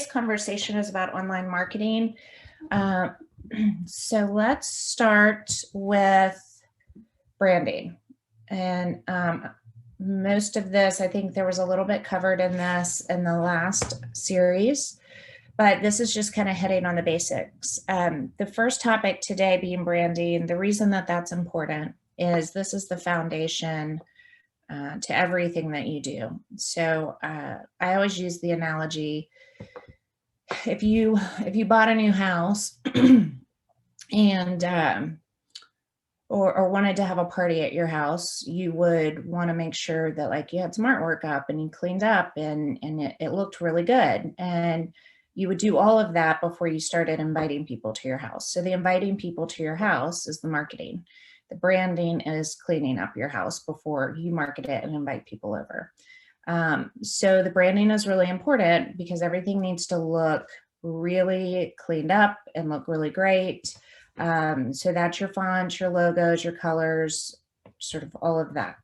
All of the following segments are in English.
conversation is about online marketing. Uh, so let's start with branding. And most of this, I think there was a little bit covered in this in the last series, but this is just kind of hitting on the basics. The first topic today being branding. The reason that that's important is this is the foundation to everything that you do. So I always use the analogy, if you bought a new house and or wanted to have a party at your house, you would want to make sure that like you had some artwork up and you cleaned up and it looked really good. And you would do all of that before you started inviting people to your house. So the inviting people to your house is the marketing. The branding is cleaning up your house before you market it and invite people over. So the branding is really important because everything needs to look really cleaned up and look really great. So that's your fonts, your logos, your colors, sort of all of that.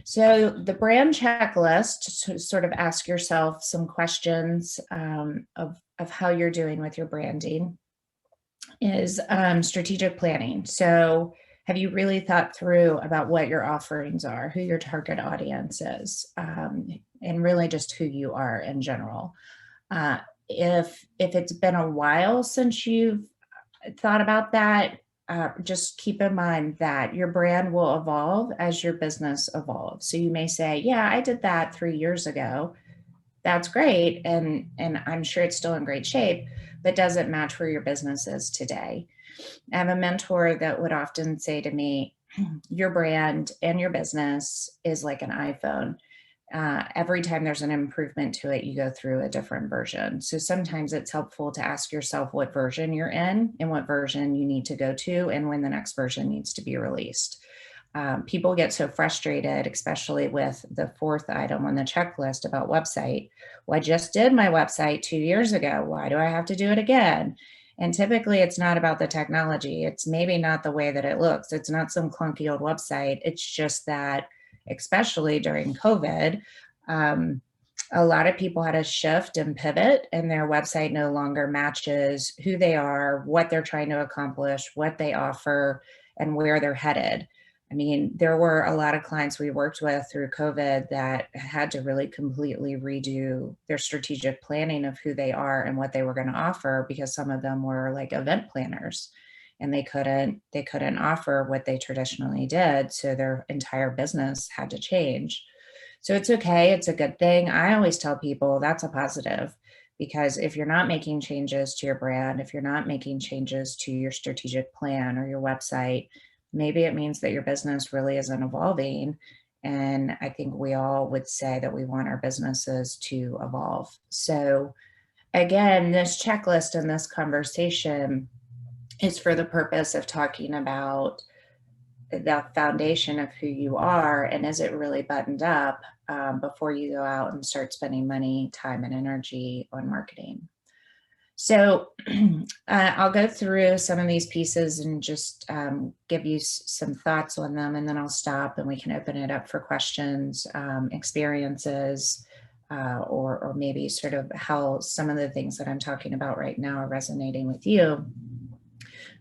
So the brand checklist, to sort of ask yourself some questions of how you're doing with your branding, is strategic planning. So have you really thought through about what your offerings are, who your target audience is, and really just who you are in general? If it's been a while since you've thought about that, just keep in mind that your brand will evolve as your business evolves. So you may say, yeah, I did that 3 years ago. That's great. And I'm sure it's still in great shape, but does it match where your business is today? I have a mentor that would often say to me, your brand and your business is like an iPhone. Every time there's an improvement to it, you go through a different version. So sometimes it's helpful to ask yourself what version you're in and what version you need to go to and when the next version needs to be released. People get so frustrated, especially with the fourth item on the checklist about website. Well, I just did my website 2 years ago. Why do I have to do it again? And typically it's not about the technology. It's maybe not the way that it looks. It's not some clunky old website. It's just that, especially during COVID, a lot of people had to shift and pivot, and their website no longer matches who they are, what they're trying to accomplish, what they offer, and where they're headed. I mean, there were a lot of clients we worked with through COVID that had to really completely redo their strategic planning of who they are and what they were going to offer, because some of them were like event planners and they couldn't offer what they traditionally did. So their entire business had to change. So it's okay. It's a good thing. I always tell people that's a positive, because if you're not making changes to your brand, if you're not making changes to your strategic plan or your website, maybe it means that your business really isn't evolving. And I think we all would say that we want our businesses to evolve. So again, this checklist and this conversation is for the purpose of talking about the foundation of who you are and is it really buttoned up before you go out and start spending money, time, and energy on marketing. So I'll go through some of these pieces and just give you some thoughts on them, and then I'll stop and we can open it up for questions, experiences, or maybe sort of how some of the things that I'm talking about right now are resonating with you.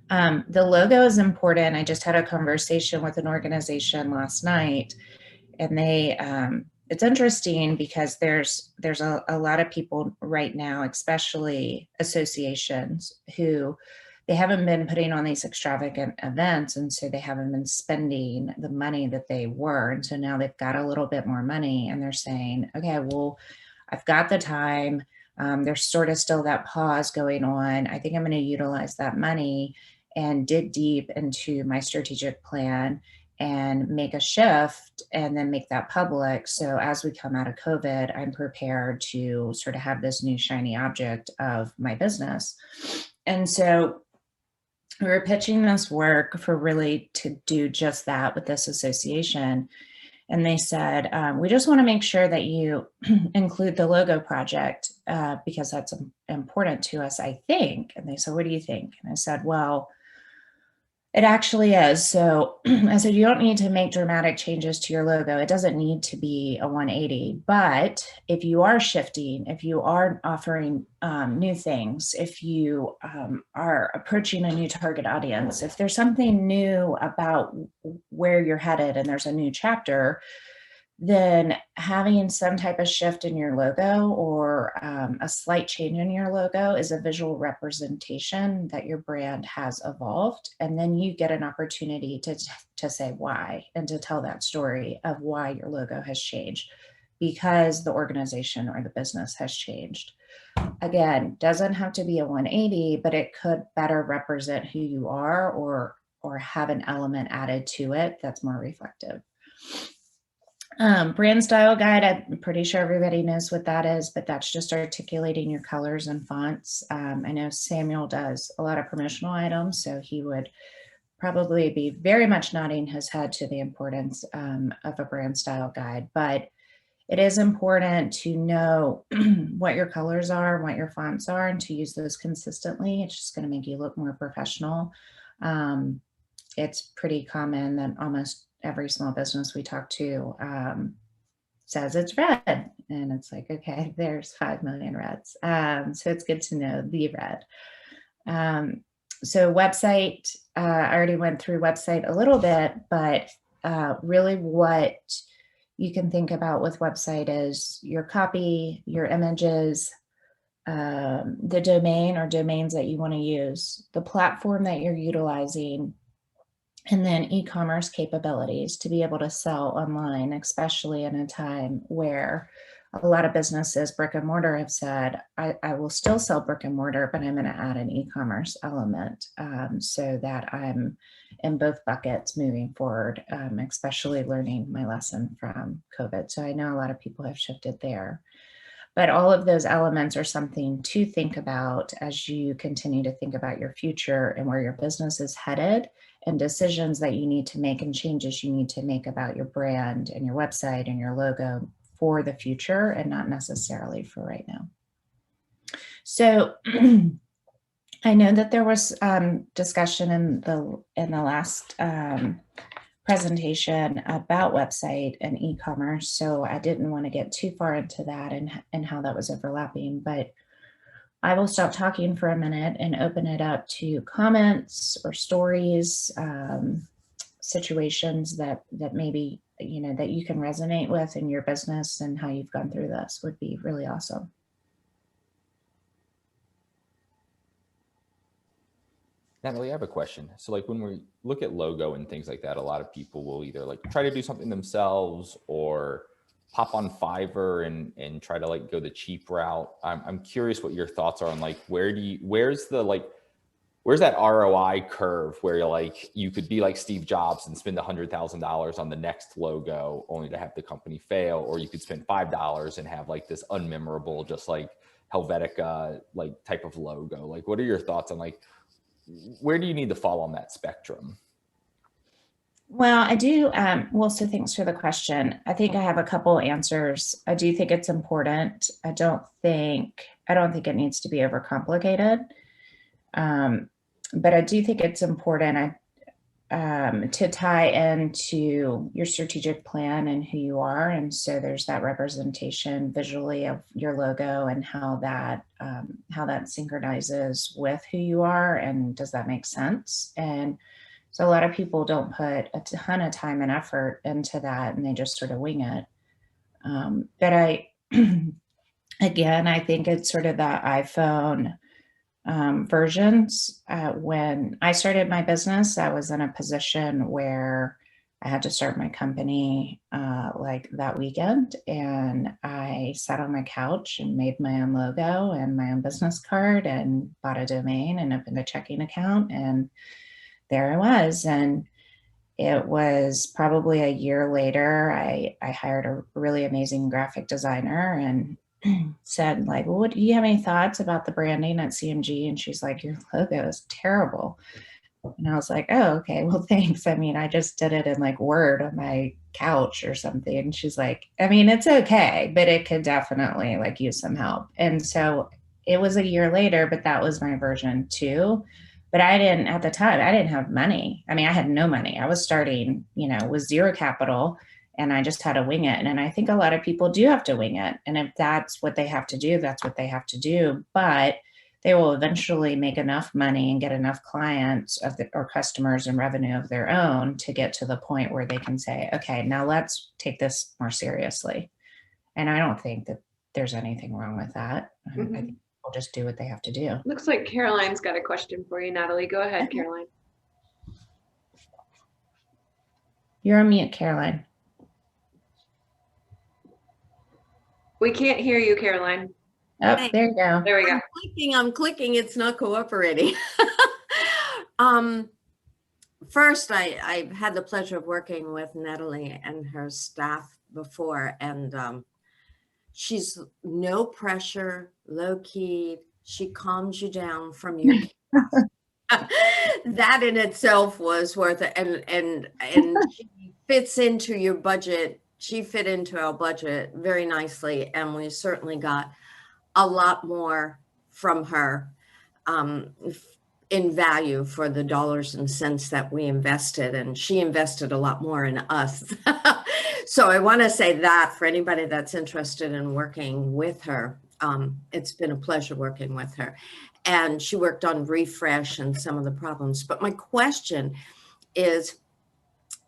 The logo is important. I just had a conversation with an organization last night, and they it's interesting because there's a lot of people right now, especially associations, who they haven't been putting on these extravagant events, and so they haven't been spending the money that they were, and so now they've got a little bit more money and they're saying, okay, well, I've got the time, there's sort of still that pause going on, I think I'm going to utilize that money and dig deep into my strategic plan and make a shift and then make that public. So as we come out of COVID, I'm prepared to sort of have this new shiny object of my business. And so we were pitching this work for really to do just that with this association. And they said, we just want to make sure that you include the logo project because that's important to us, I think. And they said, what do you think? And I said, well, It actually is. So I said, you don't need to make dramatic changes to your logo. It doesn't need to be a 180. But if you are shifting, if you are offering new things, if you are approaching a new target audience, if there's something new about where you're headed and there's a new chapter, then having some type of shift in your logo or a slight change in your logo is a visual representation that your brand has evolved. And then you get an opportunity to say why and to tell that story of why your logo has changed because the organization or the business has changed. Again, doesn't have to be a 180, but it could better represent who you are or have an element added to it that's more reflective. Brand style guide, I'm pretty sure everybody knows what that is, but that's just articulating your colors and fonts. I know Samuel does a lot of promotional items, so he would probably be very much nodding his head to the importance of a brand style guide. But it is important to know what your colors are, what your fonts are, and to use those consistently. It's just going to make you look more professional. It's pretty common that almost every small business we talk to says it's red. And it's like, okay, there's 5 million reds. So it's good to know the red. So website, I already went through website a little bit, but really what you can think about with website is your copy, your images, the domain or domains that you want to use, the platform that you're utilizing, and then e-commerce capabilities to be able to sell online, especially in a time where a lot of businesses, brick and mortar, have said, I will still sell brick and mortar, but I'm going to add an e-commerce element so that I'm in both buckets moving forward, especially learning my lesson from COVID. So I know a lot of people have shifted there. But all of those elements are something to think about as you continue to think about your future and where your business is headed and decisions that you need to make and changes you need to make about your brand and your website and your logo for the future and not necessarily for right now. So I know that there was discussion in the last presentation about website and e-commerce. So I didn't want to get too far into that and how that was overlapping, but I will stop talking for a minute and open it up to comments or stories, situations that maybe, that you can resonate with in your business and how you've gone through this would be really awesome. Natalie, I have a question. So like when we look at logo and things like that, a lot of people will either like try to do something themselves or pop on Fiverr and try to like go the cheap route. I'm curious what your thoughts are on like, where's that ROI curve where you're like, you could be like Steve Jobs and spend $100,000 on the next logo only to have the company fail, or you could spend $5 and have like this unmemorable, just like Helvetica, like type of logo. Like, what are your thoughts on like, where do you need to fall on that spectrum? Well, I do. Well, so thanks for the question. I think I have a couple answers. I do think it's important. I don't think it needs to be overcomplicated. But I do think it's important to tie into your strategic plan and who you are. And so there's that representation visually of your logo and how that synchronizes with who you are. And does that make sense? And so a lot of people don't put a ton of time and effort into that and they just sort of wing it. But again, I think it's sort of the iPhone versions. When I started my business, I was in a position where I had to start my company like that weekend. And I sat on my couch and made my own logo and my own business card and bought a domain and opened a checking account. And there I was. And it was probably a year later, I hired a really amazing graphic designer and said like, well, do you have any thoughts about the branding at CMG? And she's like, your logo is terrible. And I was like, oh, okay, well, thanks. I mean, I just did it in like Word on my couch or something. And she's like, I mean, it's okay, but it could definitely like use some help. And so it was a year later, but that was my version 2. But I didn't, at the time, I didn't have money. I mean, I had no money. I was starting, with zero capital, and I just had to wing it. And I think a lot of people do have to wing it. And if that's what they have to do, that's what they have to do. But they will eventually make enough money and get enough clients or customers and revenue of their own to get to the point where they can say, okay, now let's take this more seriously. And I don't think that there's anything wrong with that. I think people just do what they have to do. Looks like Caroline's got a question for you, Natalie. Go ahead, Caroline. You're on mute, Caroline. We can't hear you, Caroline. Oh, Hey. there you go. There we go. I'm clicking, it's not cooperating. First, I've had the pleasure of working with Natalie and her staff before, and she's no pressure, low key. She calms you down from your that in itself was worth it. And she fits into your budget. She fit into our budget very nicely, and we certainly got a lot more from her in value for the dollars and cents that we invested, and she invested a lot more in us. So I want to say that for anybody that's interested in working with her, it's been a pleasure working with her. And she worked on refresh and some of the problems. But my question is,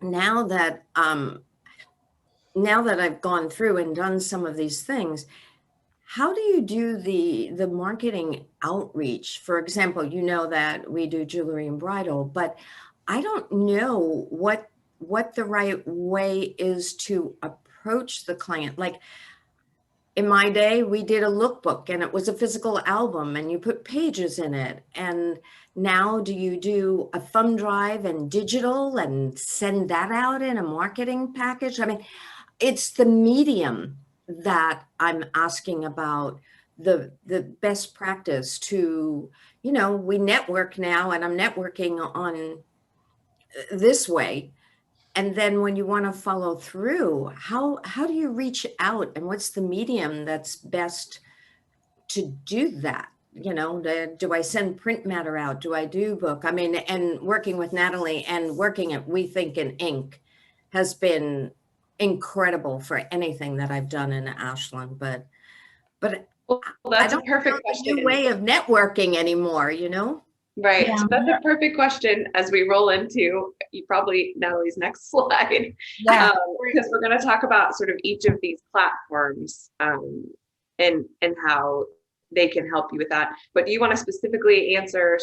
now that I've gone through and done some of these things, how do you do the marketing outreach? For example, you know that we do jewelry and bridal, but I don't know what the right way is to approach the client. Like in my day, we did a lookbook and it was a physical album and you put pages in it. And now do you do a thumb drive and digital and send that out in a marketing package? I mean, it's the medium that I'm asking about, the best practice to, we network now, and I'm networking on this way. And then when you want to follow through, how do you reach out, and what's the medium that's best to do that? Do I send print matter out? Do I do book? I mean, and working with Natalie and working at We Think in Ink has been incredible for anything that I've done in Ashland, but Well, that's I a perfect question. new way of networking anymore, Right. Yeah. So that's a perfect question as we roll into probably Natalie's next slide. Yeah. Because we're going to talk about sort of each of these platforms and how they can help you with that. But do you want to specifically answer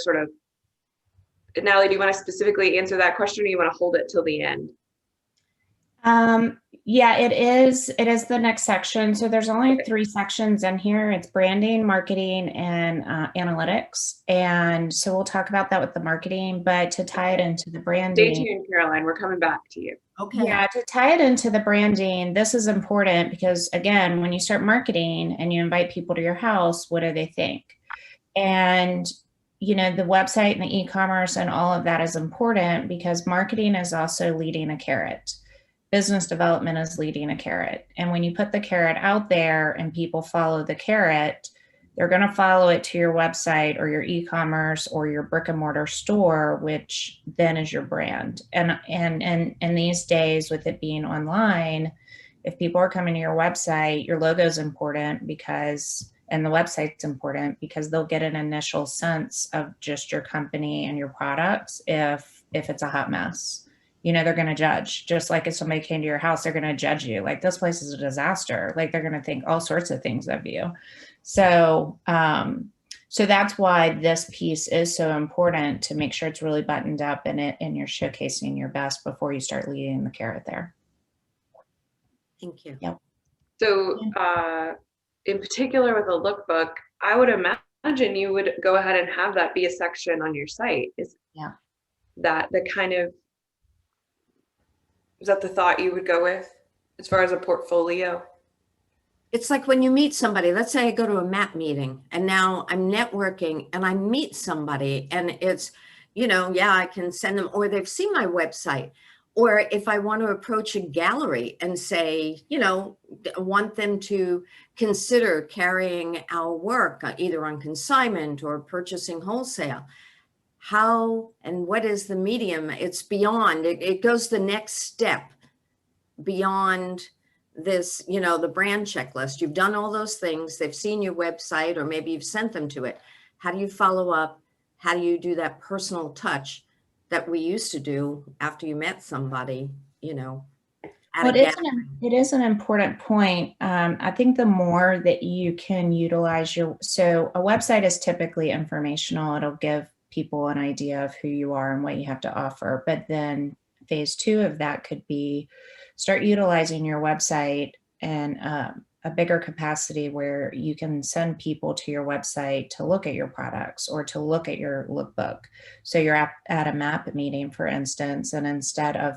Natalie, do you want to specifically answer that question, or do you want to hold it till the end? Yeah, it is the next section. So there's only 3 sections in here. It's branding, marketing, and analytics. And so we'll talk about that with the marketing, but to tie it into the branding. Stay tuned, Caroline. We're coming back to you. Okay. Yeah, to tie it into the branding, this is important because, again, when you start marketing and you invite people to your house, what do they think? And the website and the e-commerce and all of that is important because marketing is also leading a carrot. Business development is leading a carrot. And when you put the carrot out there and people follow the carrot, they're going to follow it to your website or your e-commerce or your brick and mortar store, which then is your brand. And these days, with it being online, if people are coming to your website, your logo is important and the website's important because they'll get an initial sense of just your company and your products if it's a hot mess. They're going to judge. Just like if somebody came to your house, they're going to judge you. Like, this place is a disaster. Like, they're going to think all sorts of things of you. So that's why this piece is so important, to make sure it's really buttoned up and you're showcasing your best before you start leading the carrot there. Thank you. Yep. So in particular with a lookbook, I would imagine you would go ahead and have that be a section on your site. Is that the thought you would go with as far as a portfolio? It's like when you meet somebody, let's say I go to a MAP meeting and now I'm networking and I meet somebody and it's, I can send them, or they've seen my website. Or if I want to approach a gallery and say, want them to consider carrying our work either on consignment or purchasing wholesale, how and what is the medium? It's beyond, it goes the next step beyond this, you know, the brand checklist. You've done all those things. They've seen your website, or maybe you've sent them to it. How do you follow up? How do you do that personal touch that we used to do after you met somebody, you know? Well, it is an important point. I think the more that you can utilize so a website is typically informational. It'll give people an idea of who you are and what you have to offer. But then phase 2 of that could be start utilizing your website in a bigger capacity where you can send people to your website to look at your products or to look at your lookbook. So you're at a MAP meeting, for instance, and instead of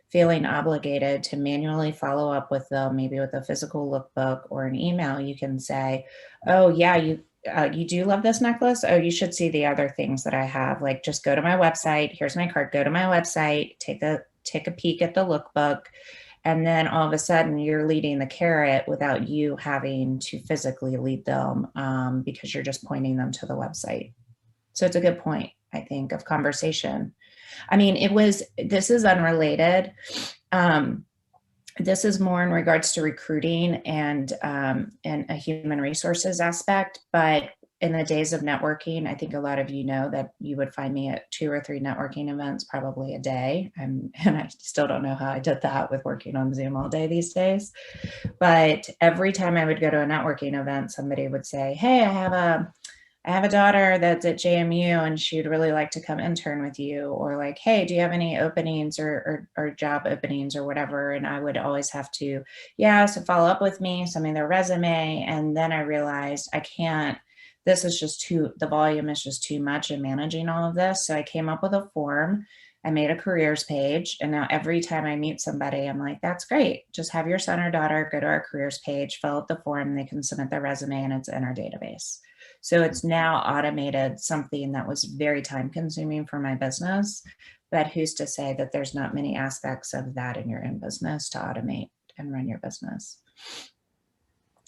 feeling obligated to manually follow up with them, maybe with a physical lookbook or an email, you can say, oh yeah, you do love this necklace. Oh, you should see the other things that I have. Like, just go to my website. Here's my card. Go to my website, take a peek at the lookbook. And then all of a sudden you're leading the carrot without you having to physically lead them, because you're just pointing them to the website. So it's a good point, I think, of conversation. I mean, this is unrelated. This is more in regards to recruiting and a human resources aspect. But in the days of networking, I think a lot of you know that you would find me at 2 or 3 networking events probably a day. And I still don't know how I did that with working on Zoom all day these days. But every time I would go to a networking event, somebody would say, hey, I have a daughter that's at JMU and she'd really like to come intern with you, or like, hey, do you have any openings or job openings or whatever? And I would always have to, so follow up with me, send me their resume. And then I realized I can't, the volume is just too much in managing all of this. So I came up with a form. I made a careers page. And now every time I meet somebody, I'm like, that's great. Just have your son or daughter go to our careers page, fill out the form, they can submit their resume, and it's in our database. So it's now automated, something that was very time consuming for my business. But who's to say that there's not many aspects of that in your own business to automate and run your business?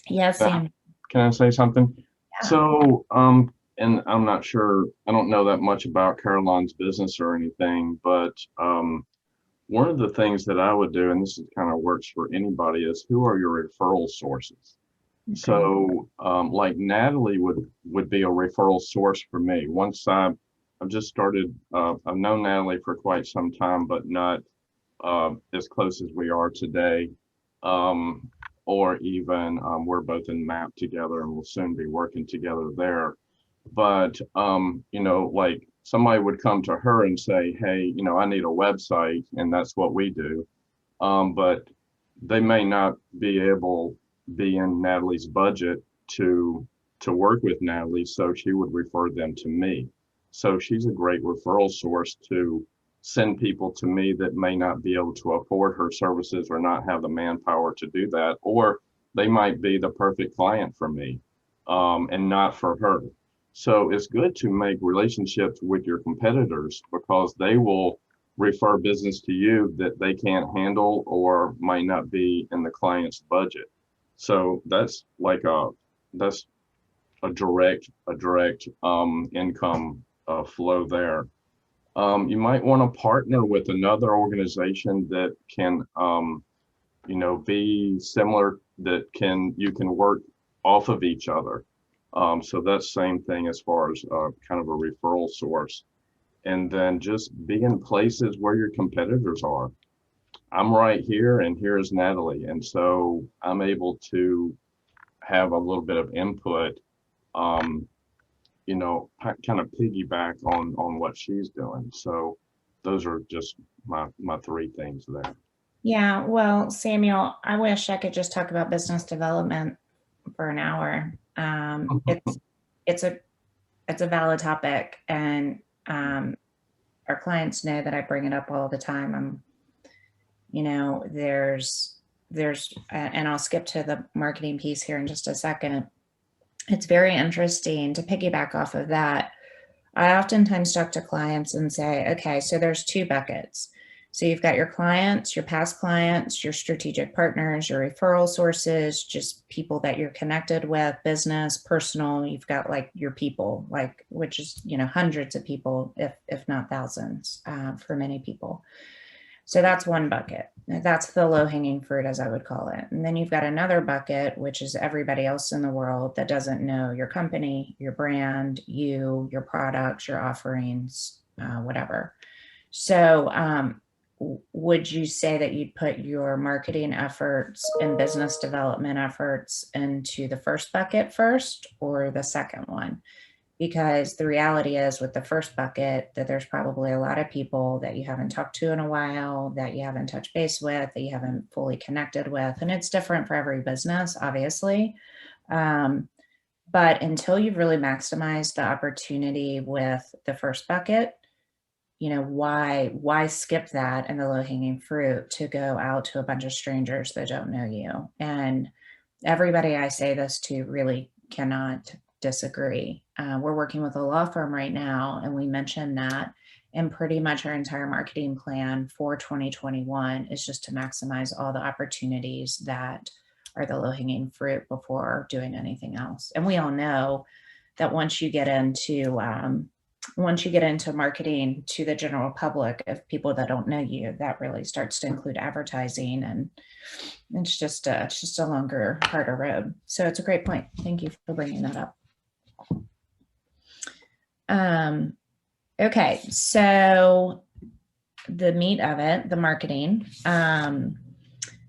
Yes, Sam. Can I say something? Yeah. So, and I'm not sure, I don't know that much about Caroline's business or anything, but one of the things that I would do, and this kind of works for anybody, is who are your referral sources? Okay. So, like Natalie would be a referral source for me. Once I've just started, I've known Natalie for quite some time, but not as close as we are today. Or even we're both in MAP together and we'll soon be working together there. But, you know, like somebody would come to her and say, hey, you know, I need a website, and that's what we do. But they may not be in Natalie's budget to work with Natalie, so she would refer them to me. So she's a great referral source to send people to me that may not be able to afford her services or not have the manpower to do that, or they might be the perfect client for me and not for her. So it's good to make relationships with your competitors, because they will refer business to you that they can't handle or might not be in the client's budget. So that's like a direct income flow there. You might want to partner with another organization that can, you know, be similar, that you can work off of each other. So that's same thing as far as kind of a referral source. And then just be in places where your competitors are. I'm right here, and here's Natalie. And so I'm able to have a little bit of input, you know, kind of piggyback on what she's doing. So those are just my 3 things there. Yeah, well, Samuel, I wish I could just talk about business development for an hour. It's a valid topic, and our clients know that I bring it up all the time. You know, there's, and I'll skip to the marketing piece here in just a second. It's very interesting to piggyback off of that. I oftentimes talk to clients and say, okay, so there's 2 buckets. So you've got your clients, your past clients, your strategic partners, your referral sources, just people that you're connected with, business, personal. You've got like your people, like, which is, you know, hundreds of people, if not thousands, for many people. So that's one bucket. That's the low hanging fruit, as I would call it. And then you've got another bucket, which is everybody else in the world that doesn't know your company, your brand, you, your products, your offerings, whatever. So would you say that you'd put your marketing efforts and business development efforts into the first bucket first or the second one? Because the reality is with the first bucket that there's probably a lot of people that you haven't talked to in a while, that you haven't touched base with, that you haven't fully connected with. And it's different for every business, obviously. But until you've really maximized the opportunity with the first bucket, you know, why skip that and the low hanging fruit to go out to a bunch of strangers that don't know you? And everybody I say this to really cannot disagree. We're working with a law firm right now, and we mentioned that. And pretty much our entire marketing plan for 2021 is just to maximize all the opportunities that are the low hanging fruit before doing anything else. And we all know that once you get into marketing to the general public of people that don't know you, that really starts to include advertising, and it's just a longer, harder road. So it's a great point. Thank you for bringing that up. Okay, so the meat of it, the marketing.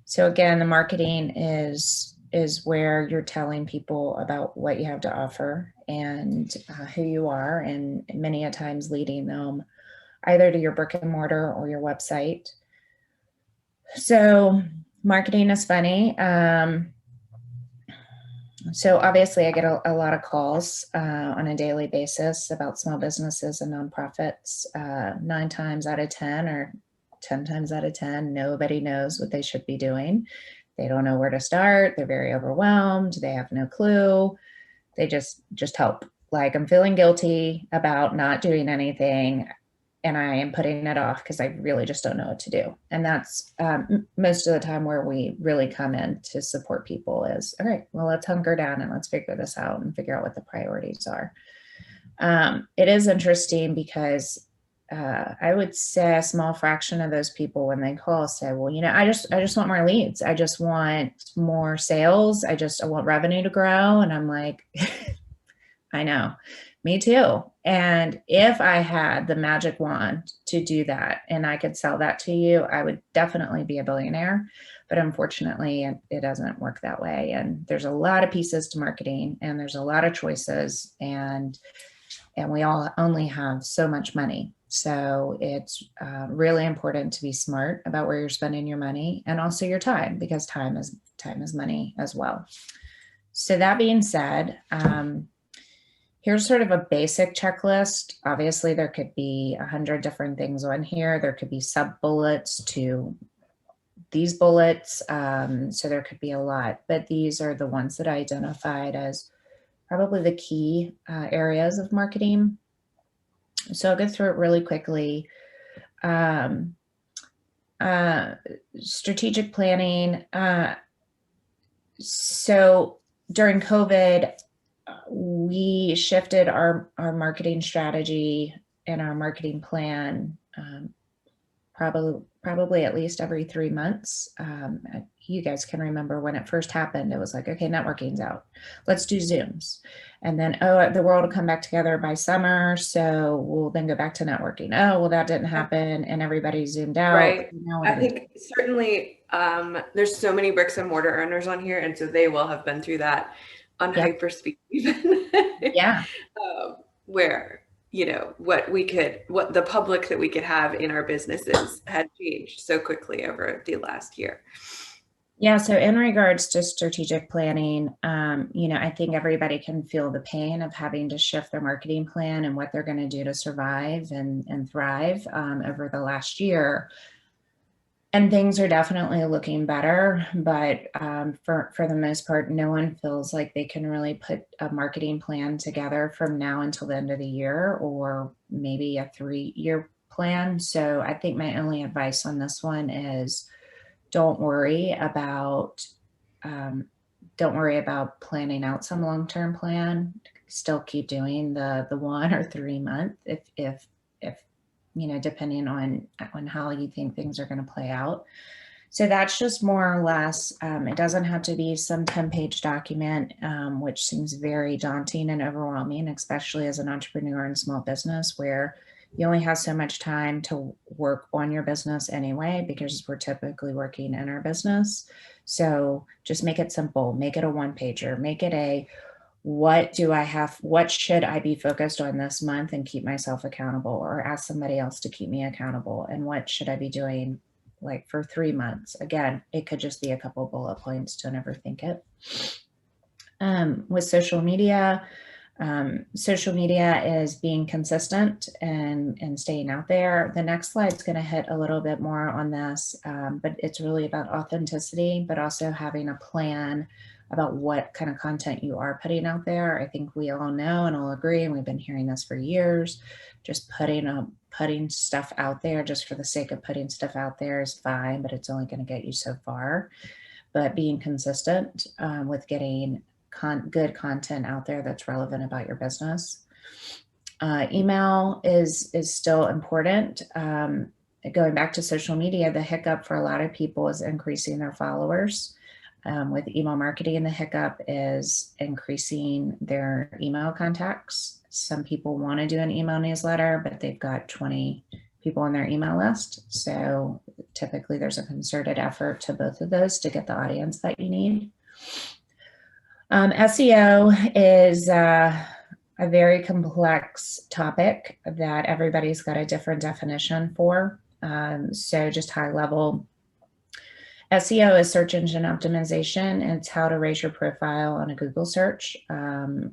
So again, the marketing is where you're telling people about what you have to offer and who you are, and many a times leading them either to your brick and mortar or your website. So marketing is funny. So obviously I get a lot of calls on a daily basis about small businesses and nonprofits. 9 times out of 10 or 10 times out of 10, nobody knows what they should be doing. They don't know where to start. They're very overwhelmed. They have no clue. They just help. Like, I'm feeling guilty about not doing anything, and I am putting it off because I really just don't know what to do. And that's most of the time where we really come in to support people is, all right, well, let's hunker down and let's figure this out and figure out what the priorities are. It is interesting because I would say a small fraction of those people, when they call, say, well, you know, I just want more leads. I just want more sales. I want revenue to grow. And I'm like, I know, me too. And if I had the magic wand to do that and I could sell that to you, I would definitely be a billionaire. But unfortunately, it doesn't work that way. And there's a lot of pieces to marketing, and there's a lot of choices, and we all only have so much money. So it's really important to be smart about where you're spending your money, and also your time, because time is money as well. So that being said, here's sort of a basic checklist. Obviously, there could be 100 different things on here. There could be sub bullets to these bullets. So there could be a lot, but these are the ones that I identified as probably the key areas of marketing. So I'll go through it really quickly. Strategic planning. So during COVID, we shifted our marketing strategy and our marketing plan probably at least every 3 months. You guys can remember when it first happened, it was like, okay, networking's out. Let's do Zooms. And then, oh, the world will come back together by summer, so we'll then go back to networking. Oh, well, that didn't happen, and everybody Zoomed out. Right. I think certainly there's so many bricks and mortar owners on here, and so they will have been through that on hyper speed even. Yeah. Where, you know, what the public that we could have in our businesses had changed so quickly over the last year. Yeah. So in regards to strategic planning, you know, I think everybody can feel the pain of having to shift their marketing plan and what they're going to do to survive and thrive over the last year. And things are definitely looking better, but for the most part, no one feels like they can really put a marketing plan together from now until the end of the year, or maybe a 3-year plan. So I think my only advice on this one is don't worry about planning out some long-term plan. Still keep doing the 1 or 3 month if depending on how you think things are going to play out. So that's just more or less, it doesn't have to be some 10-page document, which seems very daunting and overwhelming, especially as an entrepreneur in small business where you only have so much time to work on your business anyway, because we're typically working in our business. So just make it simple, make it a 1-pager, make it what should I be focused on this month and keep myself accountable, or ask somebody else to keep me accountable, and what should I be doing like for 3 months. Again, it could just be a couple bullet points. Don't overthink it. With social media is being consistent and staying out there. The next slide is going to hit a little bit more on this, but it's really about authenticity, but also having a plan about what kind of content you are putting out there. I think we all know and all agree, and we've been hearing this for years, just putting stuff out there just for the sake of putting stuff out there is fine, but it's only going to get you so far. But being consistent with getting good content out there that's relevant about your business. Email is still important. Going back to social media, the hiccup for a lot of people is increasing their followers. With email marketing, the hiccup is increasing their email contacts. Some people want to do an email newsletter, but they've got 20 people on their email list. So typically there's a concerted effort to both of those to get the audience that you need. SEO is a very complex topic that everybody's got a different definition for. So just high level, SEO is search engine optimization. It's how to raise your profile on a Google search,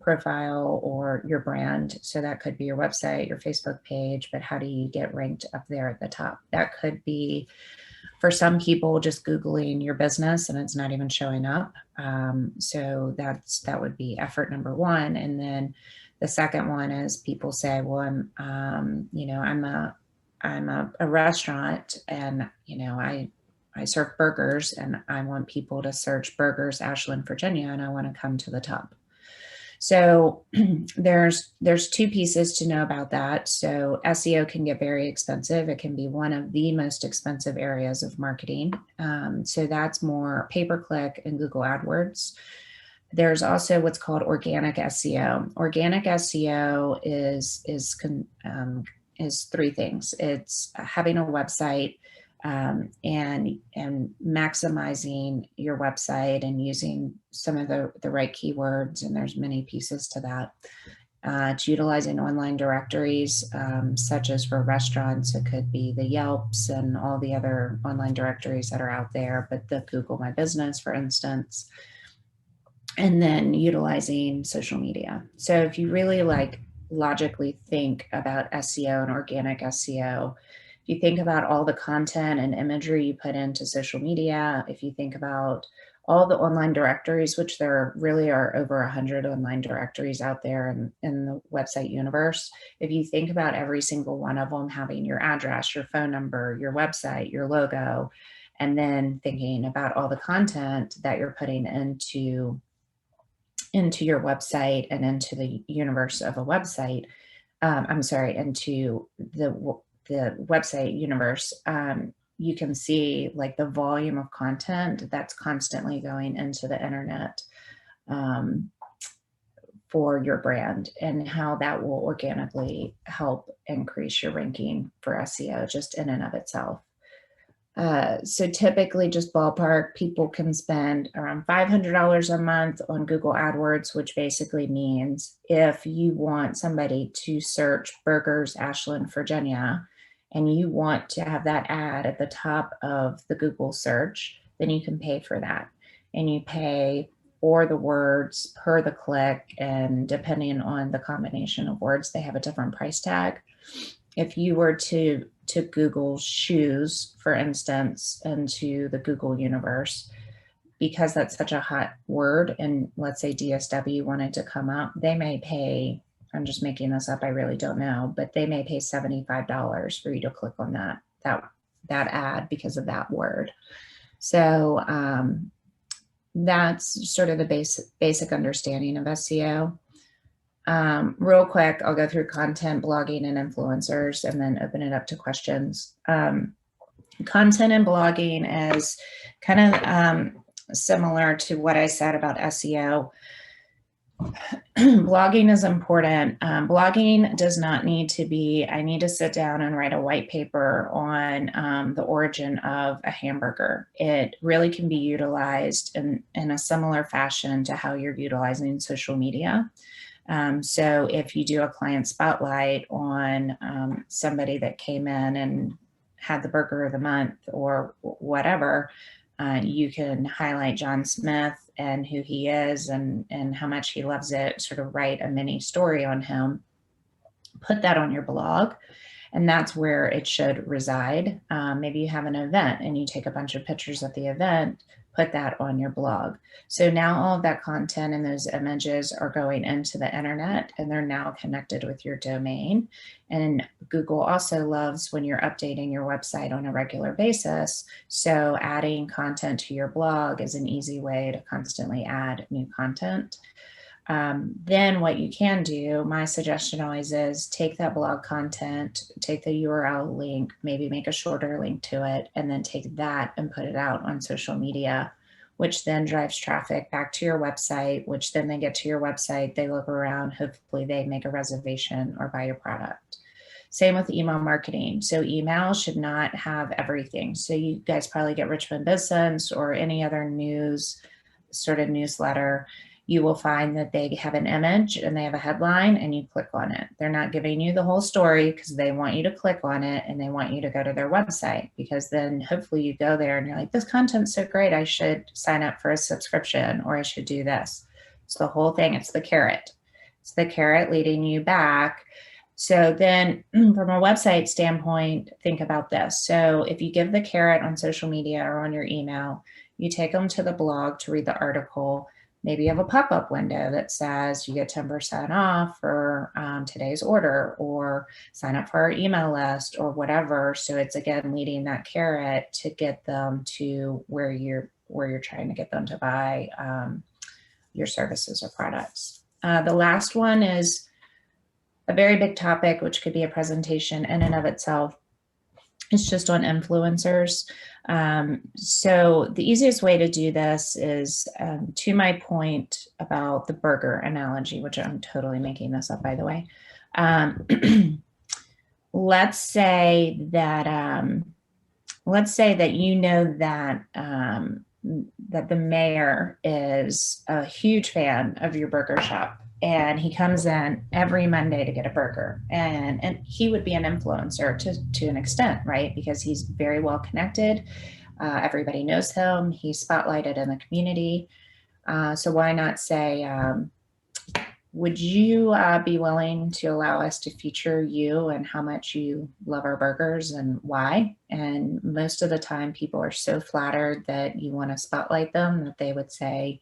profile or your brand. So that could be your website, your Facebook page, but how do you get ranked up there at the top? That could be, for some people, just Googling your business and it's not even showing up. So that would be effort number one. And then the second one is people say, well, I'm a restaurant and, I serve burgers and I want people to search burgers, Ashland, Virginia, and I want to come to the top. So there's 2 pieces to know about that. So SEO can get very expensive. It can be one of the most expensive areas of marketing. So that's more pay-per-click and Google AdWords. There's also what's called organic SEO. Organic SEO is 3 things. It's having a website, and maximizing your website and using some of the right keywords. And there's many pieces to that. It's utilizing online directories, such as for restaurants, it could be the Yelps and all the other online directories that are out there, but the Google My Business, for instance, and then utilizing social media. So if you really logically think about SEO and organic SEO, if you think about all the content and imagery you put into social media, if you think about all the online directories, which there really are over 100 online directories out there in the website universe, if you think about every single one of them having your address, your phone number, your website, your logo, and then thinking about all the content that you're putting into your website and into the universe of a website, into the website universe, you can see the volume of content that's constantly going into the internet for your brand, and how that will organically help increase your ranking for SEO just in and of itself. So typically, just ballpark, people can spend around $500 a month on Google AdWords, which basically means if you want somebody to search burgers, Ashland, Virginia, and you want to have that ad at the top of the Google search, then you can pay for that. And you pay for the words per the click, and depending on the combination of words, they have a different price tag. If you were to Google shoes, for instance, into the Google universe, because that's such a hot word, and let's say DSW wanted to come up, they may pay I'm just making this up, I really don't know, but they may pay $75 for you to click on that ad because of that word. So that's sort of the basic understanding of SEO. Real quick, I'll go through content, blogging, and influencers, and then open it up to questions. Content and blogging is kind of similar to what I said about SEO. Blogging is important. Blogging does not need to be, I need to sit down and write a white paper on the origin of a hamburger. It really can be utilized in a similar fashion to how you're utilizing social media. So if you do a client spotlight on somebody that came in and had the burger of the month or whatever, you can highlight John Smith and who he is and how much he loves it, sort of write a mini story on him, put that on your blog, and that's where it should reside. Maybe you have an event and you take a bunch of pictures at the event, put that on your blog. So now all of that content and those images are going into the internet and they're now connected with your domain. And Google also loves when you're updating your website on a regular basis. So adding content to your blog is an easy way to constantly add new content. Then what you can do, my suggestion always is take that blog content, take the URL link, maybe make a shorter link to it, and then take that and put it out on social media, which then drives traffic back to your website, which then they get to your website, they look around, hopefully they make a reservation or buy your product. Same with email marketing. So email should not have everything. So you guys probably get Richmond Business or any other news sort of newsletter. You will find that they have an image and they have a headline and you click on it. They're not giving you the whole story because they want you to click on it and they want you to go to their website, because then hopefully you go there and you're like, this content's so great, I should sign up for a subscription or I should do this. It's the whole thing. It's the carrot. It's the carrot leading you back. So then from a website standpoint, think about this. So if you give the carrot on social media or on your email, you take them to the blog to read the article. Maybe you have a pop-up window that says you get 10% off for today's order, or sign up for our email list or whatever. So it's again leading that carrot to get them to where you're trying to get them to buy your services or products. The last one is a very big topic, which could be a presentation in and of itself. It's just on influencers. So the easiest way to do this is to my point about the burger analogy, which I'm totally making this up, by the way. Let's say that you know that that the mayor is a huge fan of your burger shop. And he comes in every Monday to get a burger, and he would be an influencer to an extent, right? Because he's very well connected. Everybody knows him. He's spotlighted in the community. So why not say, would you be willing to allow us to feature you and how much you love our burgers and why? And most of the time people are so flattered that you want to spotlight them that they would say,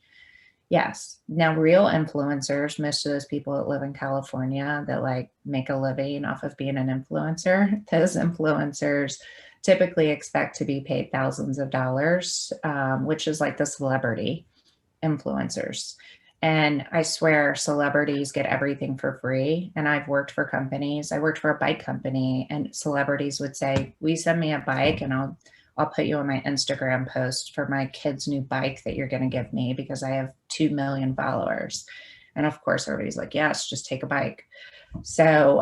yes. Now, real influencers, most of those people that live in California that like make a living off of being an influencer, those influencers typically expect to be paid thousands of dollars, which is like the celebrity influencers. And I swear celebrities get everything for free. And I've worked for companies. I worked for a bike company and celebrities would say, will you send me a bike and I'll put you on my Instagram post for my kid's new bike that you're going to give me because I have 2 million followers. And of course, everybody's like, yes, just take a bike. So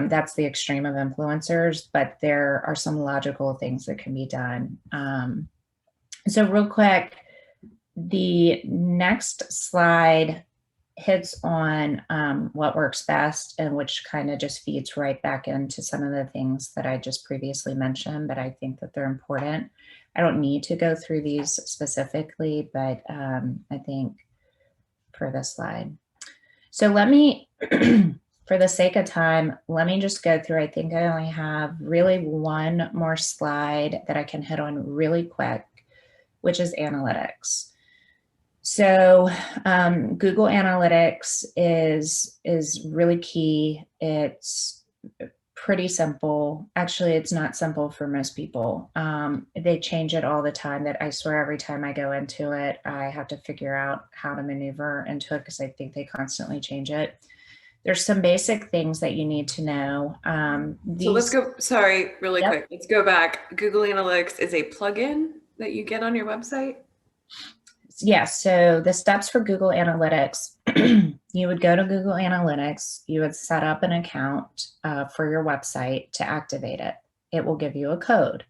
that's the extreme of influencers, but there are some logical things that can be done. So real quick, the next slide hits on what works best, and which kind of just feeds right back into some of the things that I just previously mentioned, but I think that they're important. I don't need to go through these specifically, but I think for this slide. So let me, for the sake of time, let me just go through. I think I only have really one more slide that I can hit on really quick, which is analytics. So Google Analytics is really key. It's pretty simple. Actually, it's not simple for most people. They change it all the time. That I swear every time I go into it, I have to figure out how to maneuver into it because I think they constantly change it. There's some basic things that you need to know. So let's go, sorry, really Yep. quick. Let's go back. Google Analytics is a plugin that you get on your website? Yes. So the steps for Google Analytics, you would go to Google Analytics, you would set up an account for your website to activate it. It will give you a code.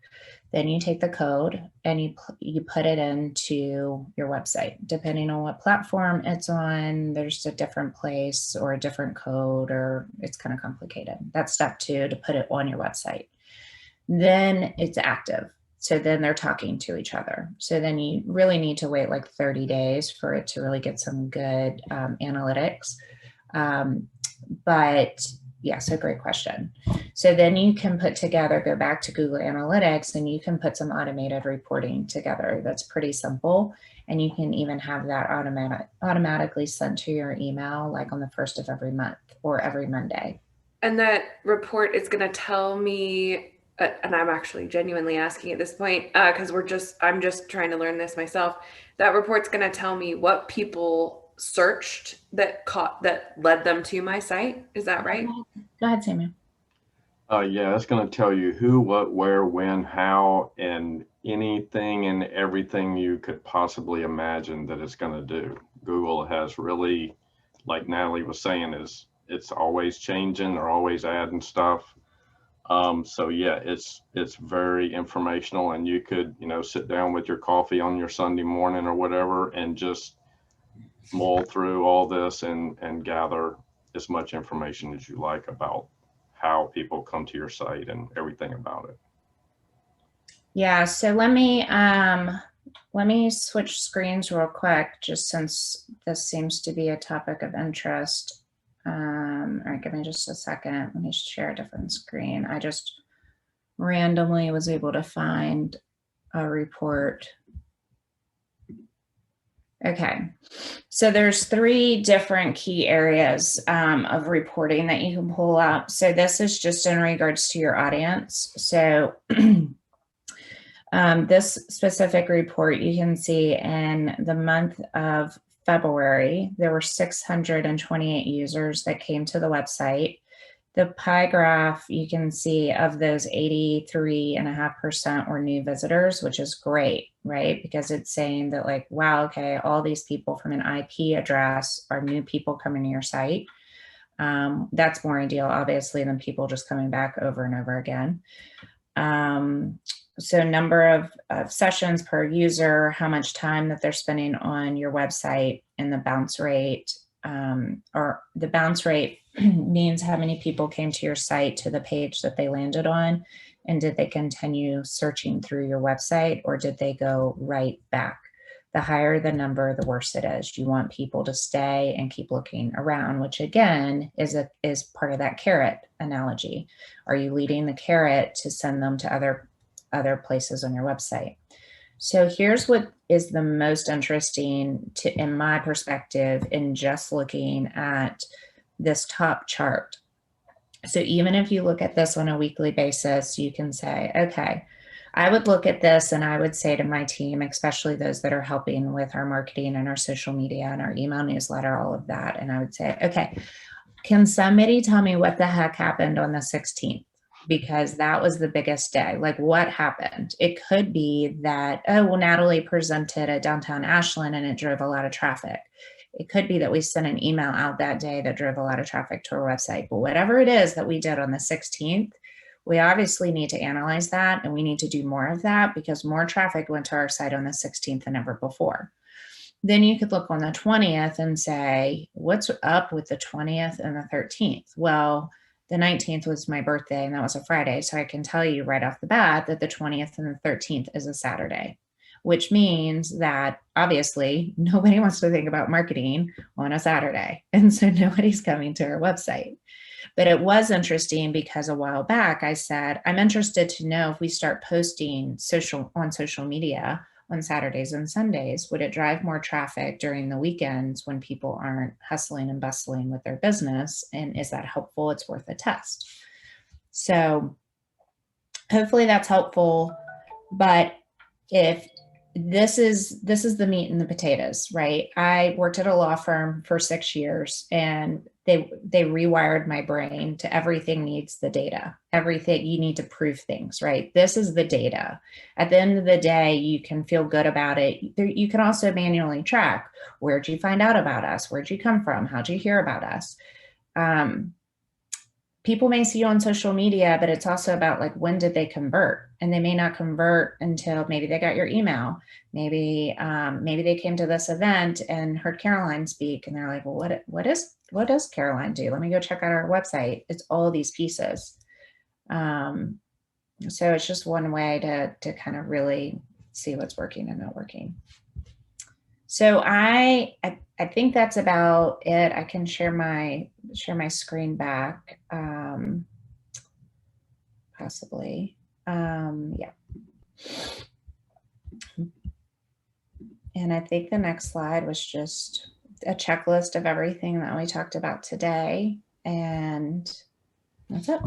Then you take the code and you put it into your website. Depending on what platform it's on, there's a different place or a different code, or it's kind of complicated. That's step 2, to put it on your website. Then it's active. So then they're talking to each other. So then you really need to wait like 30 days for it to really get some good analytics. But yeah, so great question. So then you can put together, go back to Google Analytics, and you can put some automated reporting together. That's pretty simple. And you can even have that automatically sent to your email, like on the 1st of every month or every Monday. And that report is going to tell me, and I'm actually genuinely asking at this point, because I'm just trying to learn this myself. That report's going to tell me what people searched that led them to my site. Is that right? Go ahead, Samuel. Yeah, it's going to tell you who, what, where, when, how, and anything and everything you could possibly imagine that it's going to do. Google has really, like Natalie was saying, it's always changing. They're always adding stuff. So yeah, it's very informational, and you could, sit down with your coffee on your Sunday morning or whatever and just mull through all this and gather as much information as you like about how people come to your site and everything about it. Yeah, so let me switch screens real quick, just since this seems to be a topic of interest. All right, give me just a second. Let me share a different screen. I just randomly was able to find a report. Okay, so there's 3 different key areas of reporting that you can pull up. So this is just in regards to your audience. So this specific report, you can see in the month of February, there were 628 users that came to the website. The pie graph, you can see of those 83.5% were new visitors, which is great, right? Because it's saying that like, wow, okay, all these people from an IP address are new people coming to your site. That's more ideal, obviously, than people just coming back over and over again. So number of sessions per user, how much time that they're spending on your website, and the bounce rate, or the bounce rate means how many people came to your site to the page that they landed on, and did they continue searching through your website, or did they go right back? The higher the number, the worse it is. You want people to stay and keep looking around, which again is part of that carrot analogy. Are you leading the carrot to send them to other places on your website? So here's what is the most interesting in my perspective, in just looking at this top chart. So even if you look at this on a weekly basis, you can say, okay, I would look at this and I would say to my team, especially those that are helping with our marketing and our social media and our email newsletter, all of that. And I would say, okay, can somebody tell me what the heck happened on the 16th? Because that was the biggest day. Like, what happened? It could be that, oh, well, Natalie presented at downtown Ashland and it drove a lot of traffic. It could be that we sent an email out that day that drove a lot of traffic to our website. But whatever it is that we did on the 16th, we obviously need to analyze that, and we need to do more of that because more traffic went to our site on the 16th than ever before. Then you could look on the 20th and say, what's up with the 20th and the 13th? Well, the 19th was my birthday and that was a Friday. So I can tell you right off the bat that the 20th and the 13th is a Saturday, which means that obviously nobody wants to think about marketing on a Saturday. And so nobody's coming to our website. But it was interesting because a while back I said, I'm interested to know if we start posting on social media on Saturdays and Sundays? Would it drive more traffic during the weekends when people aren't hustling and bustling with their business? And is that helpful? It's worth a test. So hopefully that's helpful. But if this is the meat and the potatoes, right? I worked at a law firm for 6 years, and they rewired my brain to everything needs the data. Everything, you need to prove things, right? This is the data. At the end of the day, you can feel good about it. You can also manually track, where'd you find out about us? Where'd you come from? How'd you hear about us? People may see you on social media, but it's also about like, when did they convert? And they may not convert until maybe they got your email. Maybe they came to this event and heard Caroline speak, and they're like, well, what does Caroline do? Let me go check out our website. It's all these pieces. So it's just one way to kind of really see what's working and not working. So I think that's about it. I can share my screen back, possibly. Yeah. And I think the next slide was just a checklist of everything that we talked about today, and that's it.